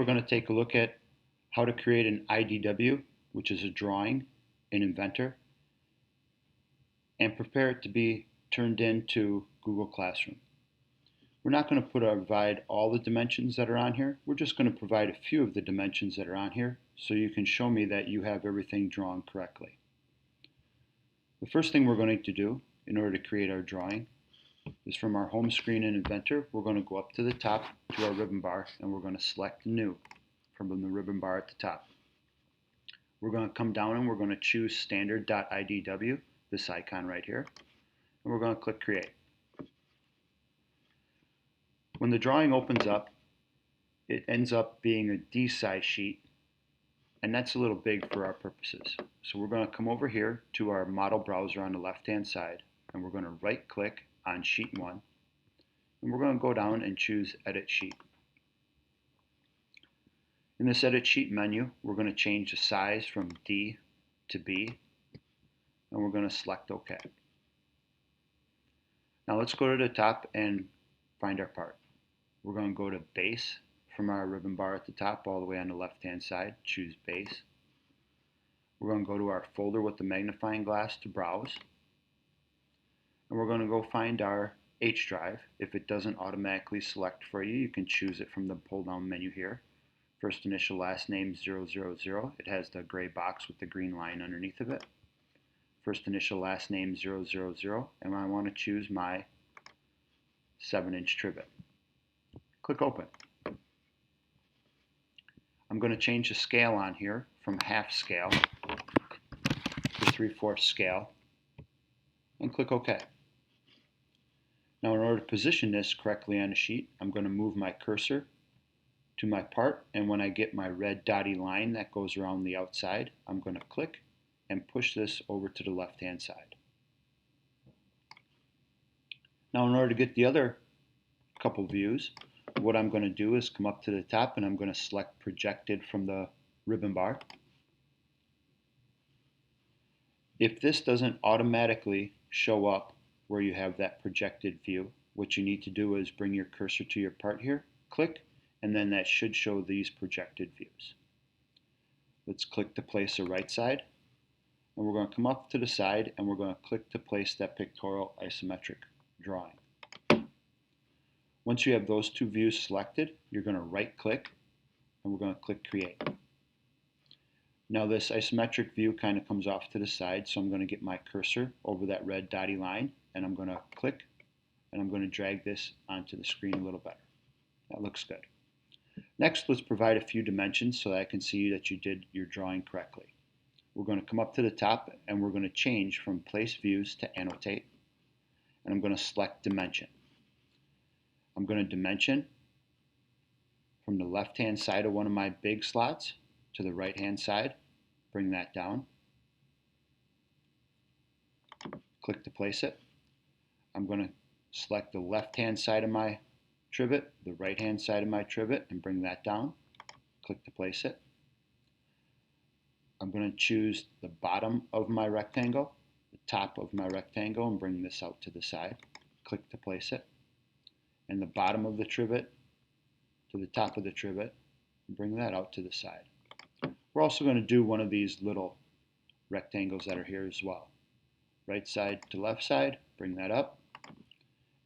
We're going to take a look at how to create an IDW, which is a drawing in Inventor, and prepare it to be turned into Google Classroom. We're not going to provide all the dimensions that are on here. We're just going to provide a few of the dimensions that are on here so you can show me that you have everything drawn correctly. The first thing we're going to do in order to create our drawing is from our home screen in Inventor, we're going to go up to the top to our ribbon bar and we're going to select New from the ribbon bar at the top. We're going to come down and we're going to choose standard.idw, this icon right here, and we're going to click Create. When the drawing opens up, it ends up being a D size sheet, and that's a little big for our purposes. So we're going to come over here to our model browser on the left hand side, and we're going to right click on sheet 1, and we're going to go down and choose Edit Sheet. In this Edit Sheet menu, we're going to change the size from D to B, and we're going to select OK. Now let's go to the top and find our part. We're going to go to Base from our ribbon bar at the top all the way on the left hand side, choose Base. We're going to go to our folder with the magnifying glass to browse, and we're going to go find our H drive. If it doesn't automatically select for you, you can choose it from the pull down menu here. First initial last name 000, it has the gray box with the green line underneath of it. First initial last name 000, and I want to choose my 7-inch trivet. Click Open. I'm going to change the scale on here from half scale to 3/4 scale and click OK. Now in order to position this correctly on the sheet, I'm going to move my cursor to my part, and when I get my red dotted line that goes around the outside, I'm going to click and push this over to the left hand side. Now in order to get the other couple views, what I'm going to do is come up to the top and I'm going to select Projected from the ribbon bar. If this doesn't automatically show up where you have that projected view, what you need to do is bring your cursor to your part here, click, and then that should show these projected views. Let's click to place the right side, and we're going to come up to the side and we're going to click to place that pictorial isometric drawing. Once you have those two views selected, you're going to right click and we're going to click Create. Now this isometric view kind of comes off to the side, so I'm going to get my cursor over that red dotted line and I'm going to click and I'm going to drag this onto the screen a little better. That looks good. Next, let's provide a few dimensions so that I can see that you did your drawing correctly. We're going to come up to the top and we're going to change from Place Views to Annotate, and I'm going to select Dimension. I'm going to dimension from the left hand side of one of my big slots to the right hand side, bring that down, click to place it. I'm going to select the left hand side of my trivet, the right hand side of my trivet, and bring that down, click to place it. I'm going to choose the bottom of my rectangle, the top of my rectangle, and bring this out to the side, click to place it, and the bottom of the trivet to the top of the trivet, and bring that out to the side. We're also going to do one of these little rectangles that are here as well. Right side to left side, bring that up,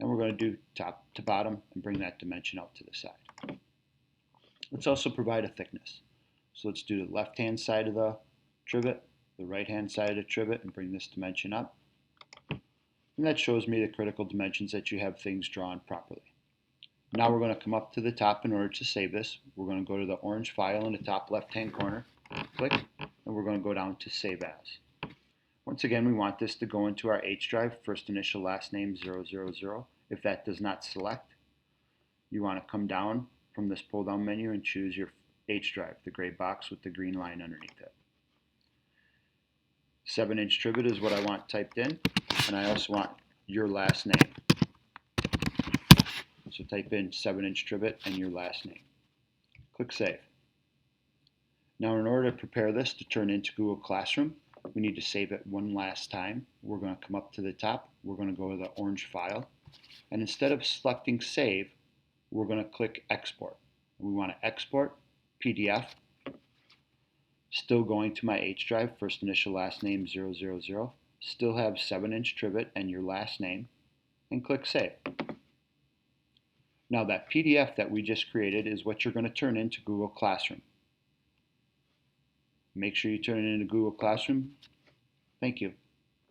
and we're going to do top to bottom and bring that dimension out to the side. Let's also provide a thickness. So let's do the left hand side of the trivet, the right hand side of the trivet, and bring this dimension up. And that shows me the critical dimensions that you have things drawn properly. Now we're going to come up to the top in order to save this. We're going to go to the orange file in the top left hand corner, click, and we're going to go down to Save As. Once again, we want this to go into our H drive, first initial last name 000. If that does not select, you want to come down from this pull down menu and choose your H drive, the gray box with the green line underneath it. 7-inch trivet is what I want typed in, and I also want your last name. So type in 7-inch trivet and your last name. Click Save. Now in order to prepare this to turn into Google Classroom, we need to save it one last time. We're going to come up to the top, we're going to go to the orange file, and instead of selecting Save, we're going to click Export. We want to export PDF. Still going to my H drive, first initial last name 000. Still have 7-inch trivet and your last name, and click Save. Now that PDF that we just created is what you're going to turn into Google Classroom. Make sure you turn it into Google Classroom. Thank you.